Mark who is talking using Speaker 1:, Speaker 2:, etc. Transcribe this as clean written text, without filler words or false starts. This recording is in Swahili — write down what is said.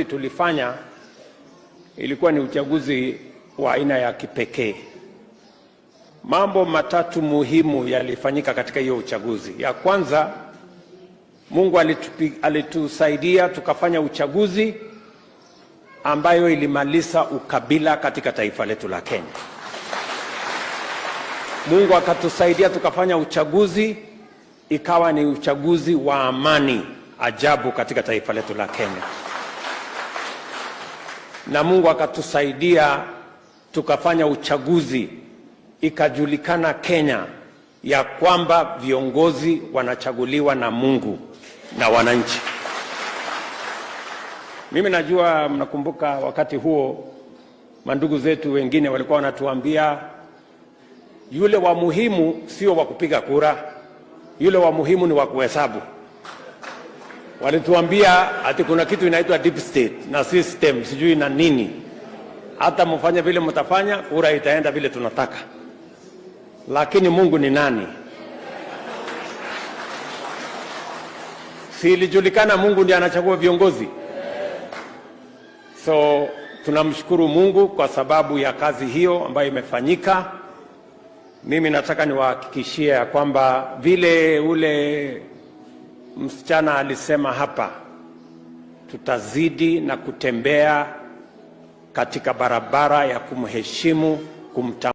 Speaker 1: Tulifanya ilikuwa ni uchaguzi wa aina ya kipekee. Mambo matatu muhimu yalifanyika katika hiyo uchaguzi. Ya kwanza, Mungu alitusaidia tukafanya uchaguzi ambayo ilimaliza ukabila katika taifa letu la Kenya. Mungu akatusaidia tukafanya uchaguzi ikawa ni uchaguzi wa amani ajabu katika taifa letu la Kenya. Na Mungu akatusaidia tukafanya uchaguzi ikajulikana Kenya ya kwamba viongozi wanachaguliwa na Mungu na wananchi. Mimi najua mnakumbuka wakati huo mandugu zetu wengine walikuwa wanatuambia yule wa muhimu sio wa kupiga kura, yule wa muhimu ni wa kuhesabu. Walituambia ati kuna kitu inaitwa deep state na system sijui na nini, hata mfanye vile mtafanya kura itaenda vile tunataka. Lakini Mungu ni nani? Si ilijulikana Mungu ndiye anachagua viongozi? So tunamshukuru Mungu kwa sababu ya kazi hiyo ambayo imefanyika. Mimi nataka niwahakikishie ya kwamba vile ule msichana alisema hapa, tutazidi na kutembea katika barabara ya kumheshimu, kumtambua